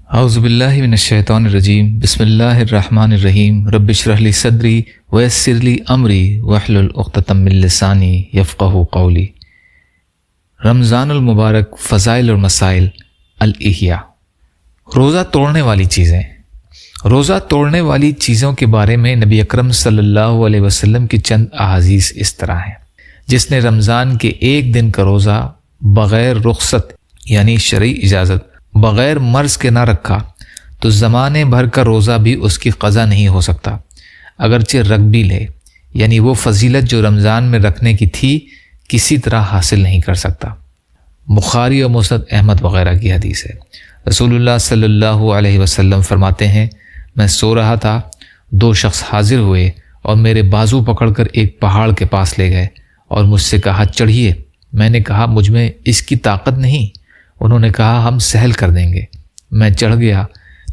اعوذ باللہ من الشیطان الرجیم بسم اللہ الرحمن الرحیم رب اشرح لی صدری ویسر لی امری واحلل عقدۃ من لسانی یفقہوا قولی۔ رمضان المبارک، فضائل اور مسائل، الاحیاء۔ روزہ توڑنے والی چیزیں۔ روزہ توڑنے والی چیزوں کے بارے میں نبی اکرم صلی اللہ علیہ وسلم کی چند احادیث اس طرح ہیں: جس نے رمضان کے ایک دن کا روزہ بغیر رخصت یعنی شرعی اجازت، بغیر مرض کے نہ رکھا تو زمانے بھر کا روزہ بھی اس کی قضا نہیں ہو سکتا، اگرچہ رکھ بھی لے، یعنی وہ فضیلت جو رمضان میں رکھنے کی تھی کسی طرح حاصل نہیں کر سکتا۔ بخاری اور مسند احمد وغیرہ کی حدیث ہے۔ رسول اللہ صلی اللہ علیہ وسلم فرماتے ہیں، میں سو رہا تھا، دو شخص حاضر ہوئے اور میرے بازو پکڑ کر ایک پہاڑ کے پاس لے گئے اور مجھ سے کہا چڑھیے۔ میں نے کہا مجھ میں اس کی طاقت نہیں۔ انہوں نے کہا ہم سہل کر دیں گے۔ میں چڑھ گیا۔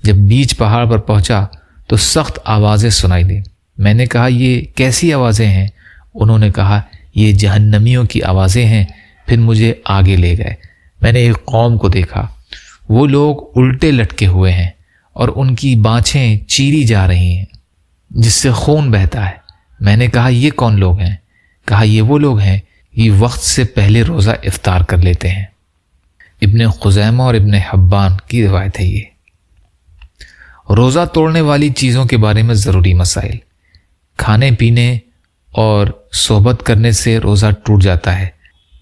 جب بیچ پہاڑ پر پہنچا تو سخت آوازیں سنائی دیں۔ میں نے کہا یہ کیسی آوازیں ہیں؟ انہوں نے کہا یہ جہنمیوں کی آوازیں ہیں۔ پھر مجھے آگے لے گئے۔ میں نے ایک قوم کو دیکھا، وہ لوگ الٹے لٹکے ہوئے ہیں اور ان کی بانچھیں چیری جا رہی ہیں جس سے خون بہتا ہے۔ میں نے کہا یہ کون لوگ ہیں؟ کہا یہ وہ لوگ ہیں یہ وقت سے پہلے روزہ افطار کر لیتے ہیں۔ ابن خزیمہ اور ابن حبان کی روایت ہے یہ۔ روزہ توڑنے والی چیزوں کے بارے میں ضروری مسائل۔ کھانے پینے اور صحبت کرنے سے روزہ ٹوٹ جاتا ہے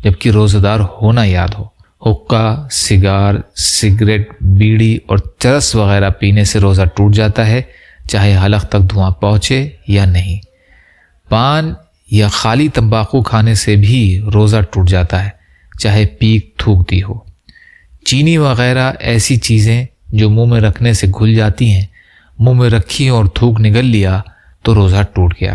جبکہ روزہ دار ہونا یاد ہو۔ حقہ، سگار، سگریٹ، بیڑی اور چرس وغیرہ پینے سے روزہ ٹوٹ جاتا ہے، چاہے حلق تک دھواں پہنچے یا نہیں۔ پان یا خالی تمباکو کھانے سے بھی روزہ ٹوٹ جاتا ہے، چاہے پیک تھوکتی ہو۔ چینی وغیرہ ایسی چیزیں جو منہ میں رکھنے سے گھل جاتی ہیں، منہ میں رکھی اور تھوک نگل لیا تو روزہ ٹوٹ گیا۔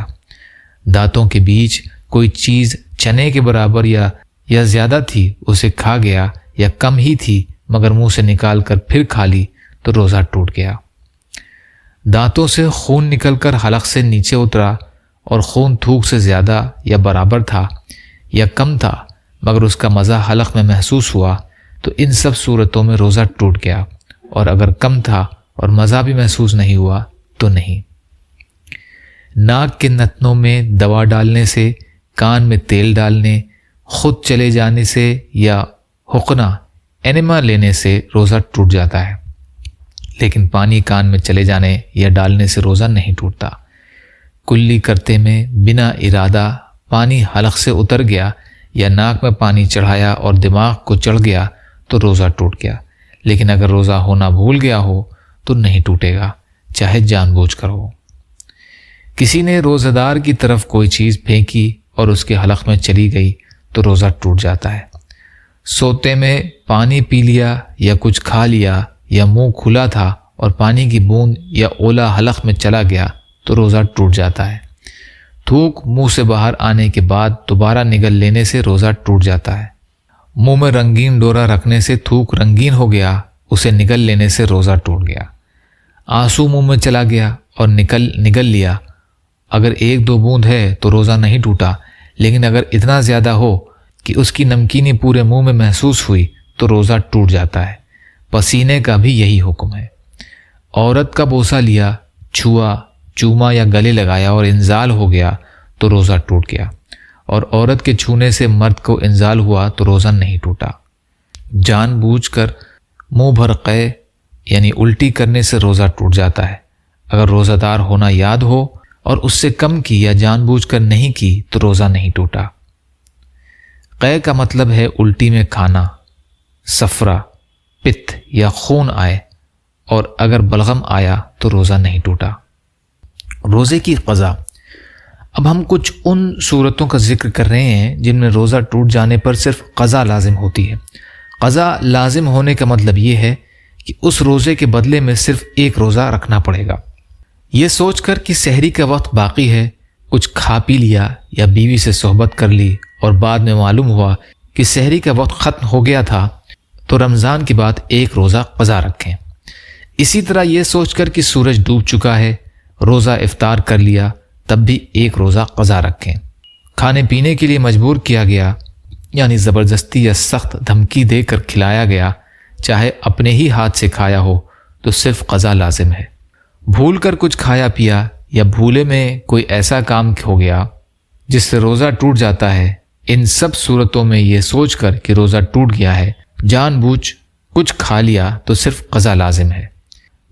دانتوں کے بیچ کوئی چیز چنے کے برابر یا زیادہ تھی، اسے کھا گیا، یا کم ہی تھی مگر منہ سے نکال کر پھر کھا لی تو روزہ ٹوٹ گیا۔ دانتوں سے خون نکل کر حلق سے نیچے اترا اور خون تھوک سے زیادہ یا برابر تھا یا کم تھا مگر اس کا مزہ حلق میں محسوس ہوا تو ان سب صورتوں میں روزہ ٹوٹ گیا، اور اگر کم تھا اور مزہ بھی محسوس نہیں ہوا تو نہیں۔ ناک کے نتنوں میں دوا ڈالنے سے، کان میں تیل ڈالنے، خود چلے جانے سے یا حقنہ انیما لینے سے روزہ ٹوٹ جاتا ہے، لیکن پانی کان میں چلے جانے یا ڈالنے سے روزہ نہیں ٹوٹتا۔ کلی کرتے میں بنا ارادہ پانی حلق سے اتر گیا یا ناک میں پانی چڑھایا اور دماغ کو چڑھ گیا تو روزہ ٹوٹ گیا، لیکن اگر روزہ ہونا بھول گیا ہو تو نہیں ٹوٹے گا، چاہے جان بوجھ کر ہو۔ کسی نے روزہ دار کی طرف کوئی چیز پھینکی اور اس کے حلق میں چلی گئی تو روزہ ٹوٹ جاتا ہے۔ سوتے میں پانی پی لیا یا کچھ کھا لیا یا منہ کھلا تھا اور پانی کی بوند یا اولا حلق میں چلا گیا تو روزہ ٹوٹ جاتا ہے۔ تھوک منہ سے باہر آنے کے بعد دوبارہ نگل لینے سے روزہ ٹوٹ جاتا ہے۔ منہ میں رنگین ڈورا رکھنے سے تھوک رنگین ہو گیا، اسے نگل لینے سے روزہ ٹوٹ گیا۔ آنسو منہ میں چلا گیا اور نگل لیا، اگر ایک دو بوند ہے تو روزہ نہیں ٹوٹا، لیکن اگر اتنا زیادہ ہو کہ اس کی نمکینی پورے منہ میں محسوس ہوئی تو روزہ ٹوٹ جاتا ہے۔ پسینے کا بھی یہی حکم ہے۔ عورت کا بوسہ لیا، چھوا، چوما یا گلے لگایا اور انزال ہو گیا تو روزہ ٹوٹ گیا، اور عورت کے چھونے سے مرد کو انزال ہوا تو روزہ نہیں ٹوٹا۔ جان بوجھ کر منہ بھر قے یعنی الٹی کرنے سے روزہ ٹوٹ جاتا ہے، اگر روزہ دار ہونا یاد ہو اور اس سے کم کی یا جان بوجھ کر نہیں کی تو روزہ نہیں ٹوٹا۔ قے کا مطلب ہے الٹی میں کھانا، صفرہ، پت یا خون آئے، اور اگر بلغم آیا تو روزہ نہیں ٹوٹا۔ روزے کی قضا۔ اب ہم کچھ ان صورتوں کا ذکر کر رہے ہیں جن میں روزہ ٹوٹ جانے پر صرف قضا لازم ہوتی ہے۔ قضا لازم ہونے کا مطلب یہ ہے کہ اس روزے کے بدلے میں صرف ایک روزہ رکھنا پڑے گا۔ یہ سوچ کر کہ سحری کا وقت باقی ہے، کچھ کھا پی لیا یا بیوی سے صحبت کر لی اور بعد میں معلوم ہوا کہ سحری کا وقت ختم ہو گیا تھا تو رمضان کے بعد ایک روزہ قضا رکھیں۔ اسی طرح یہ سوچ کر کہ سورج ڈوب چکا ہے، روزہ افطار کر لیا، تب بھی ایک روزہ قضا رکھیں۔ کھانے پینے کے لیے مجبور کیا گیا یعنی زبردستی یا سخت دھمکی دے کر کھلایا گیا، چاہے اپنے ہی ہاتھ سے کھایا ہو تو صرف قضا لازم ہے۔ بھول کر کچھ کھایا پیا یا بھولے میں کوئی ایسا کام ہو گیا جس سے روزہ ٹوٹ جاتا ہے، ان سب صورتوں میں یہ سوچ کر کہ روزہ ٹوٹ گیا ہے، جان بوجھ کچھ کھا لیا تو صرف قضا لازم ہے۔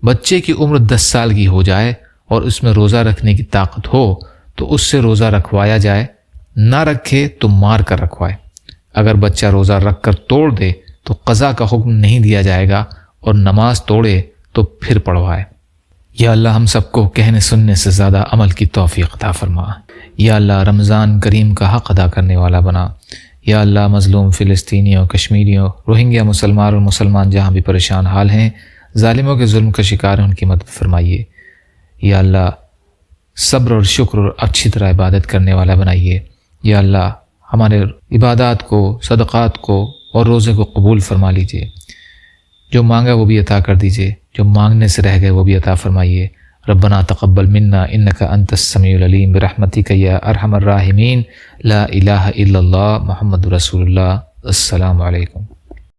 بچے کی عمر 10 سال کی ہو جائے اور اس میں روزہ رکھنے کی طاقت ہو تو اس سے روزہ رکھوایا جائے، نہ رکھے تو مار کر رکھوائے۔ اگر بچہ روزہ رکھ کر توڑ دے تو قضا کا حکم نہیں دیا جائے گا، اور نماز توڑے تو پھر پڑھوائے۔ یا اللہ ہم سب کو کہنے سننے سے زیادہ عمل کی توفیق عطا فرما۔ یا اللہ رمضان کریم کا حق ادا کرنے والا بنا۔ یا اللہ مظلوم فلسطینیوں، کشمیریوں، روہنگیا مسلمان اور مسلمان جہاں بھی پریشان حال ہیں، ظالموں کے ظلم کا شکار ہیں، ان کی مدد فرمائیے۔ یا اللہ صبر اور شکر اور اچھی طرح عبادت کرنے والا بنائیے۔ یا اللہ ہمارے عبادات کو، صدقات کو اور روزے کو قبول فرما لیجیے۔ جو مانگا وہ بھی عطا کر دیجیے، جو مانگنے سے رہ گئے وہ بھی عطا فرمائیے۔ ربنا تقبل منا انک انت السمیع العلیم برحمتک یا ارحم الراحمین۔ لا الہ الا اللہ محمد رسول اللہ۔ السلام علیکم۔